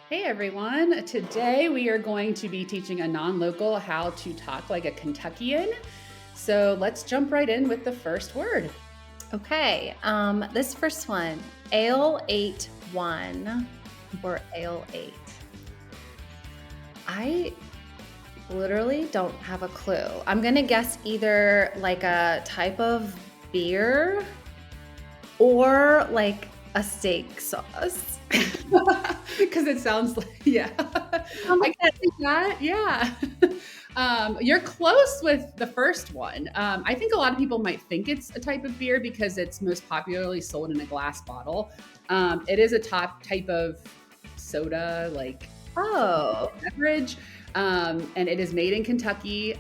Hey everyone, today we are going to be teaching a non-local how to talk like a Kentuckian. So let's jump right in with the first word. Okay, this first one, ale 8-1 or ale 8. I literally don't have a clue. I'm gonna guess either like a type of beer or like a steak sauce. Because it sounds like, yeah, I can see that. Yeah. You're close with the first one. I think a lot of people might think it's a type of beer because it's most popularly sold in a glass bottle. It is a top type of soda, like Oh, beverage, and it is made in Kentucky.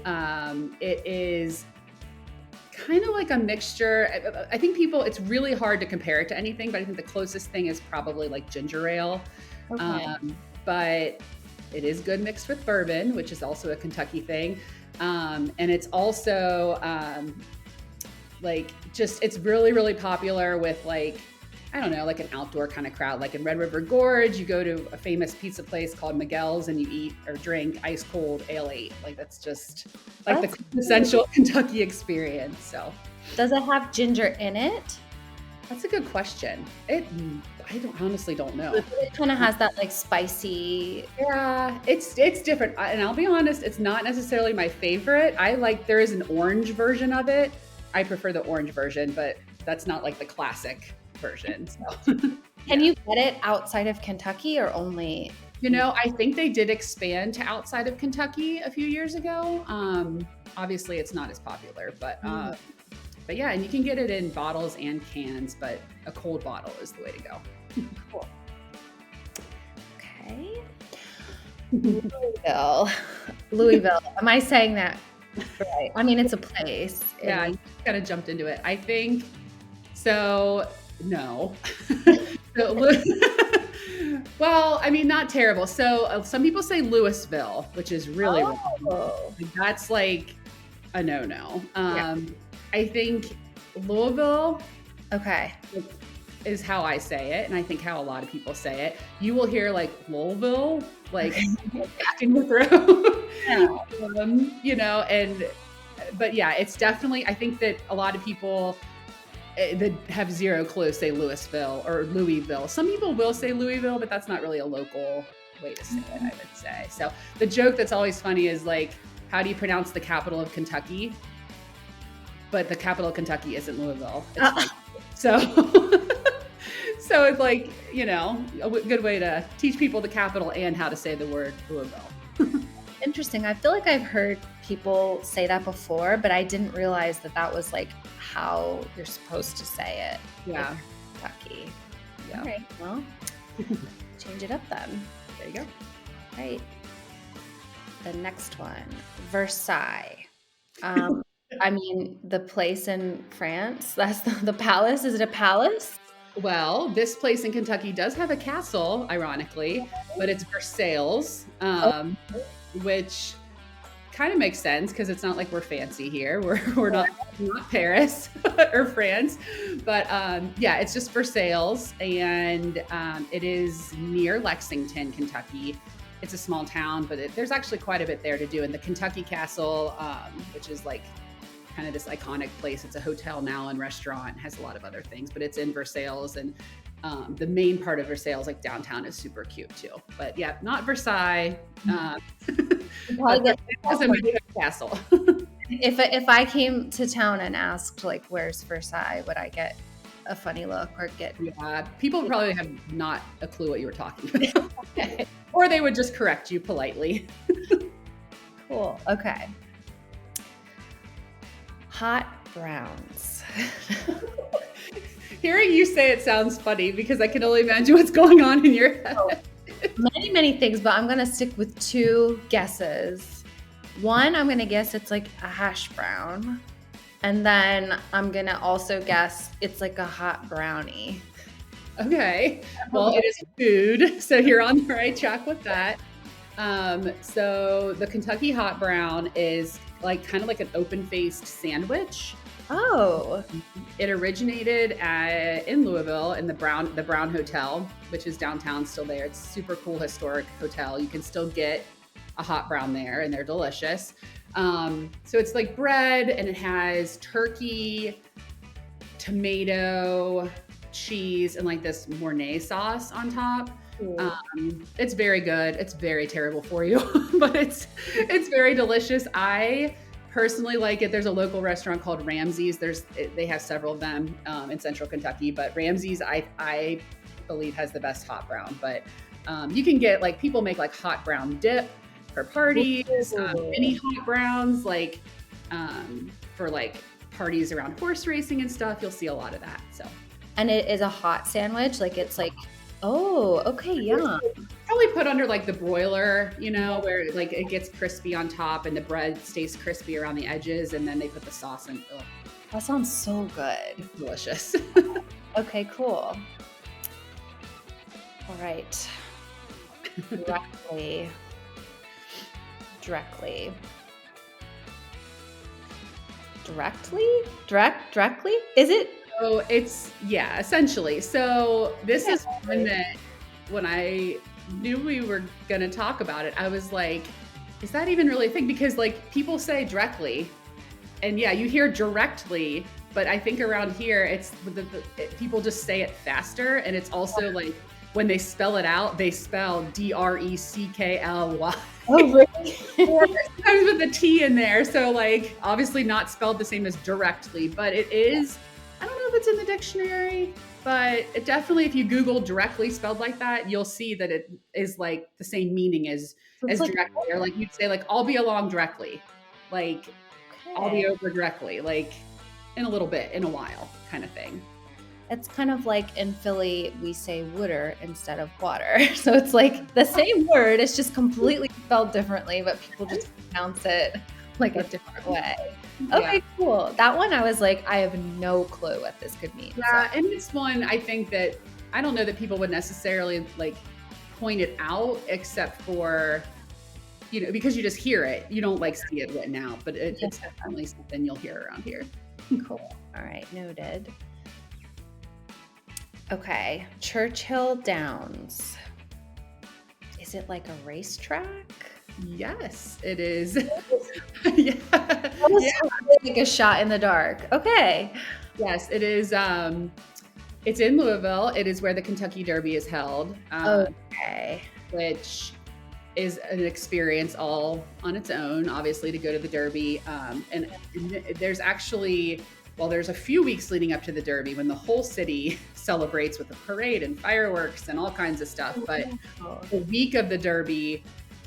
It is kind of like a mixture. I think it's really hard to compare it to anything, but I think the closest thing is probably like ginger ale. okay. But it is good mixed with bourbon, which is also a Kentucky thing. And it's also it's really, really popular with like, I don't know, like an outdoor kind of crowd. Like in Red River Gorge, you go to a famous pizza place called Miguel's and you eat or drink ice cold ale 8. Like that's just like That's the essential Kentucky experience. So Does it have ginger in it? that's a good question. I honestly don't know. It kind of has that like spicy. Yeah, it's different. And I'll be honest, it's not necessarily my favorite. There is an orange version of it. I prefer the orange version, but that's not like the classic version. So Can yeah. you get it outside of Kentucky or only? I think they did expand to outside of Kentucky a few years ago. Obviously it's not as popular, but yeah, and you can get it in bottles and cans, but a cold bottle is the way to go. Cool. Okay. Louisville. Louisville. Am I saying that right? I mean, it's a place. Yeah, you kind of jumped into it. I think so. No. So, well, I mean, not terrible. So some people say Louisville, which is really wrong. Oh. That's like a no-no. Yeah. I think Louisville Okay. is how I say it, and I think how a lot of people say it. You will hear like Louisville, like back in your throat, but yeah, it's definitely. I think that a lot of people that have zero clue say Louisville or Louisville. Some people will say Louisville, but that's not really a local way to say it, I would say. So the joke that's always funny is like, how do you pronounce the capital of Kentucky? But the capital of Kentucky isn't Louisville. It's so it's like, a good way to teach people the capital and how to say the word Louisville. Interesting. I feel like I've heard people say that before, but I didn't realize that was like how you're supposed to say it. Yeah. Kentucky. Yeah. All right. Well, change it up then. There you go. All right. The next one, Versailles. I mean, the place in France, that's the palace. Is it a palace? Well, this place in Kentucky does have a castle, ironically, but it's Versailles, Oh, which kind of makes sense because it's not like we're fancy here. We're not Paris or France, but yeah, it's just Versailles, and it is near Lexington, Kentucky. It's a small town, but there's actually quite a bit there to do. And the Kentucky Castle, which is like kind of this iconic place. It's a hotel now and restaurant, has a lot of other things, but it's in Versailles, and the main part of Versailles, like downtown, is super cute too. But yeah, not Versailles. probably Versailles is a castle. if I came to town and asked like, "Where's Versailles?" would I get a funny look or get? Yeah, people probably have not a clue what you were talking about, or they would just correct you politely. Cool. Okay. Hot browns. Hearing you say it sounds funny because I can only imagine what's going on in your head. Many things, but I'm gonna stick with two guesses. One, I'm gonna guess it's like a hash brown, and then I'm gonna also guess it's like a hot brownie. Okay, well, it is food, so you're on the right track with that. So the Kentucky hot brown is like kind of like an open-faced sandwich. Oh, It originated in Louisville in the Brown Hotel, which is downtown, still there. It's a super cool historic hotel. You can still get a hot brown there, and they're delicious. So it's like bread, and it has turkey, tomato, cheese, and like this Mornay sauce on top. cool. It's very good. It's very terrible for you, but it's very delicious. I personally like it. There's a local restaurant called Ramsey's. They have several of them in Central Kentucky, but Ramsey's I believe has the best hot brown. But you can get like people make like hot brown dip for parties, mini hot browns like for like parties around horse racing and stuff. You'll see a lot of that. So. And it is a hot sandwich. Like it's like, oh, okay, yeah. Probably put under like the broiler, where like it gets crispy on top and the bread stays crispy around the edges, and then they put the sauce in. Ugh, That sounds so good. it's delicious. Okay, cool. All right. Directly. Directly? Is it? So essentially. So this is one that when I knew we were going to talk about it, I was like, is that even really a thing? Because like people say directly, and yeah, you hear directly, but I think around here it's people just say it faster, and it's also like when they spell it out, they spell Drekly. Oh, really? Or sometimes with a T in there. So like obviously not spelled the same as directly, but it is, I don't know if it's in the dictionary, but it definitely, if you Google directly spelled like that, you'll see that it is like the same meaning as It's like, directly. Or like you'd say like, I'll be along directly. Like I'll be over directly, like in a little bit, in a while kind of thing. it's kind of like in Philly, we say wooder instead of water. So it's like the same word, it's just completely spelled differently, but people just pronounce it like a different way. Okay, Yeah. cool. That one I was like, I have no clue what this could mean. Yeah, and it's one I think that I don't know that people would necessarily like point it out, except for because you just hear it. You don't like see it written out, but it's definitely something you'll hear around here. Cool. All right, noted. Okay, Churchill Downs. Is it like a racetrack? Yes, it is. Yeah. That was like a shot in the dark. Okay. Yes, it is. It's in Louisville. It is where the Kentucky Derby is held. Okay. Which is an experience all on its own, obviously, to go to the Derby. And there's actually, there's a few weeks leading up to the Derby when the whole city celebrates with a parade and fireworks and all kinds of stuff. But the week of the Derby,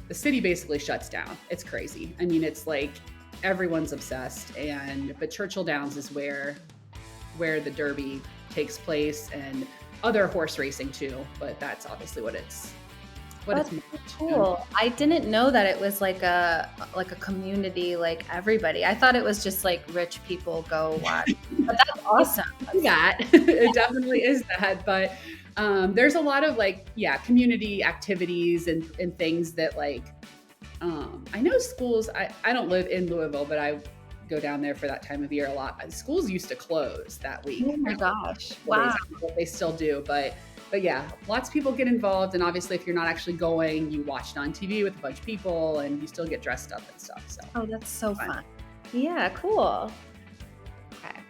the city basically shuts down. It's crazy. I mean, it's like everyone's obsessed. But Churchill Downs is where the Derby takes place, and other horse racing too. But that's obviously what it's. That's cool. I didn't know that it was like a community, like everybody. I thought it was just like rich people go watch. But that's awesome. It definitely is that. But there's a lot of community activities and things that I know schools. I don't live in Louisville, but I go down there for that time of year a lot. Schools used to close that week. Oh my gosh! Wow. They still do, but yeah, lots of people get involved, and obviously if you're not actually going, you watch it on TV with a bunch of people, and you still get dressed up and stuff. So oh, that's so fun. Yeah, cool. Okay.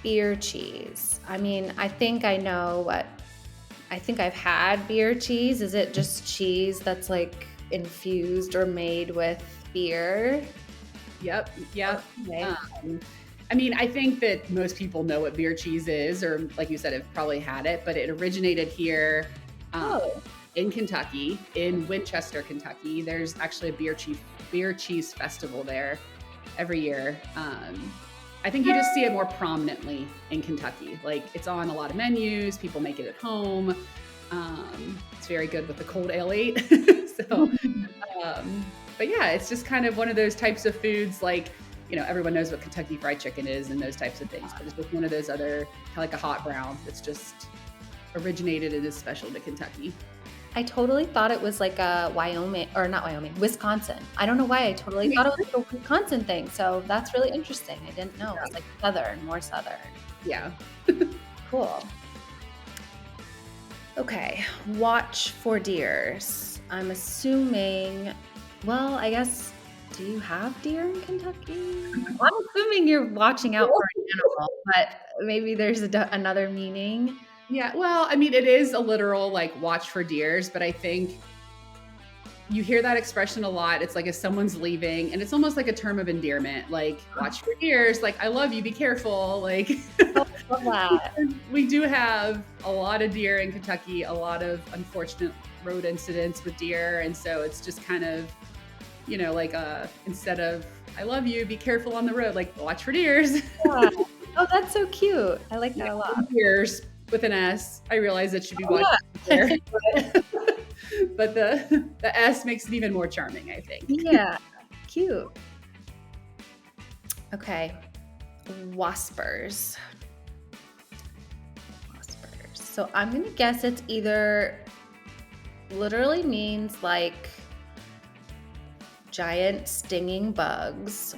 Beer cheese. I mean, I think I know what. I think I've had beer cheese. Is it just cheese that's like infused or made with beer? Yep. Okay. I mean, I think that most people know what beer cheese is, or like you said, have probably had it, but it originated here in Kentucky, in Winchester, Kentucky. There's actually a beer cheese festival there every year. I think you just see it more prominently in Kentucky. Like it's on a lot of menus, people make it at home. It's very good with the cold ale 8. But yeah, it's just kind of one of those types of foods everyone knows what Kentucky Fried Chicken is and those types of things, but it's just one of those other, kind of like a hot brown that's just originated and is special to Kentucky. I totally thought it was like a Wyoming, or not Wyoming, Wisconsin. I don't know why I totally thought it was like a Wisconsin thing. So that's really interesting. I didn't know. It was like southern, more southern. Yeah. Cool. Okay, watch for deers. I'm assuming, well, I guess, do you have deer in Kentucky? I'm assuming you're watching out for an animal, but maybe there's another meaning. Yeah. Well, I mean, it is a literal like watch for deers, but I think you hear that expression a lot. It's like if someone's leaving, and it's almost like a term of endearment, like watch for deers, like I love you, be careful. Like Oh, I love that. we do have a lot of deer in Kentucky, a lot of unfortunate road incidents with deer. And so it's just kind of, like instead of I love you, be careful on the road, like watch for deers. Yeah. Oh, that's so cute. I like that a lot. Deers with an S. I realize it should be watched there, but the S makes it even more charming, I think. Yeah, cute. Okay, Waspers. So I'm gonna guess it's either literally means like giant stinging bugs,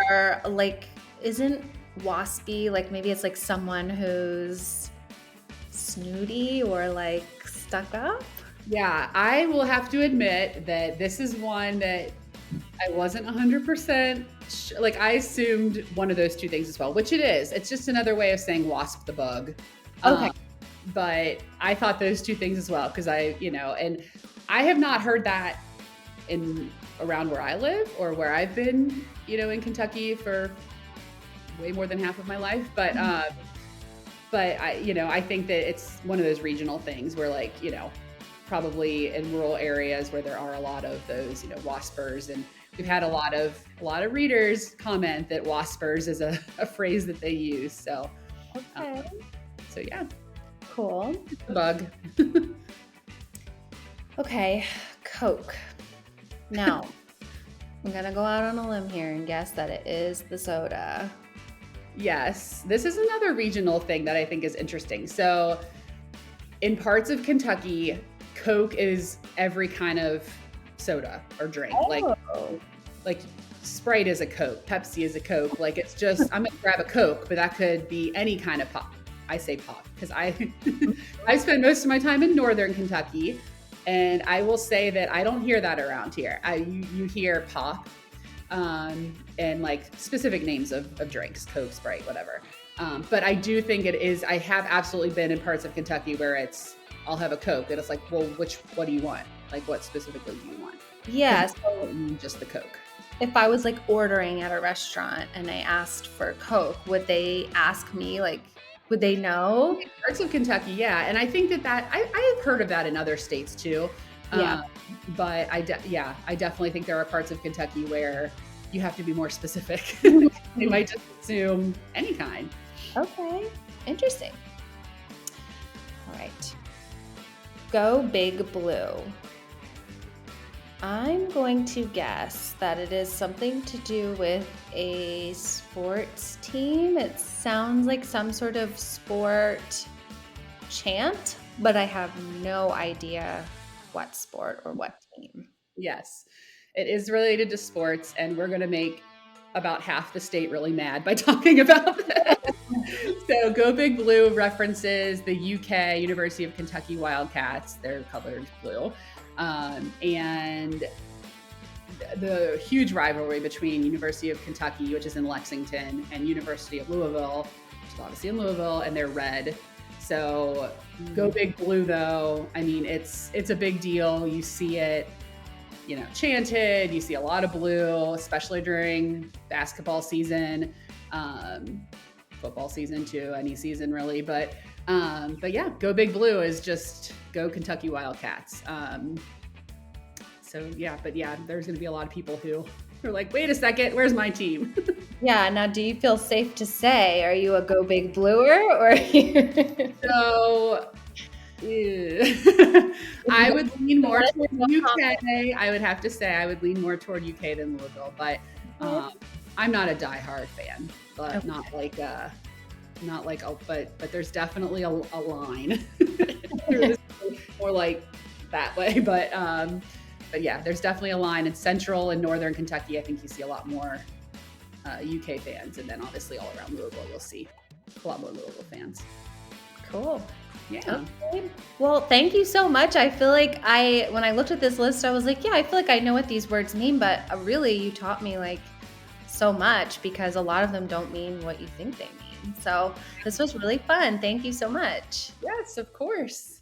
or like isn't waspy like maybe it's like someone who's snooty or like stuck up? Yeah, I will have to admit that this is one that I wasn't 100% like I assumed one of those two things as well, which it is. It's just another way of saying wasp the bug. Okay. But I thought those two things as well because and I have not heard that around where I live or where I've been, in Kentucky for way more than half of my life. But I think that it's one of those regional things where like, probably in rural areas where there are a lot of those, waspers, and we've had a lot of readers comment that waspers is a phrase that they use. So, Okay. So yeah, Cool. bug. Okay, Coke. Now, I'm gonna go out on a limb here and guess that it is the soda. Yes, this is another regional thing that I think is interesting. So, in parts of Kentucky, Coke is every kind of soda or drink. Like Sprite is a Coke, Pepsi is a Coke. Like it's just I'm gonna grab a Coke, but that could be any kind of pop. I say pop because I spend most of my time in northern Kentucky, and I will say that I don't hear that around here. You hear pop, and like specific names of drinks, Coke, Sprite, whatever. But I do think it is. I have absolutely been in parts of Kentucky where I'll have a Coke, and it's like, well, what do you want? Like, what specifically do you want? Yeah, so Just the Coke. if I was like ordering at a restaurant and I asked for Coke, would they ask me like, would they know? Parts of Kentucky, yeah, and I think that I have heard of that in other states too. Yeah. But I definitely think there are parts of Kentucky where you have to be more specific. They might just assume any kind. Okay, interesting. All right. Go Big Blue. I'm going to guess that it is something to do with a sports team. It sounds like some sort of sport chant, but I have no idea what sport or what team. Yes, it is related to sports, and we're going to make about half the state really mad by talking about this. So Go Big Blue references the UK, University of Kentucky Wildcats. Their colors blue. And the huge rivalry between University of Kentucky, which is in Lexington, and University of Louisville, which is obviously in Louisville, and they're red. So Go Big Blue, though, I mean, it's a big deal. You see it, chanted. You see a lot of blue, especially during basketball season, football season too, any season really. But yeah, Go Big Blue is just go Kentucky Wildcats. So yeah, there's going to be a lot of people who are like, wait a second, where's my team? Yeah. Now, do you feel safe to say, are you a Go Big Bluer or? Are you... So I would lean more toward UK. I would have to say I would lean more toward UK than Louisville, but I'm not a diehard fan, but okay. but there's definitely a line. More like that way. But yeah, there's definitely a line in central and northern Kentucky. I think you see a lot more UK fans, and then obviously all around Louisville, you'll see a lot more Louisville fans. Cool. Yeah. Okay. Well, thank you so much. I feel like when I looked at this list, I was like, yeah, I feel like I know what these words mean, but really you taught me like so much, because a lot of them don't mean what you think they mean. So this was really fun. Thank you so much. Yes, of course.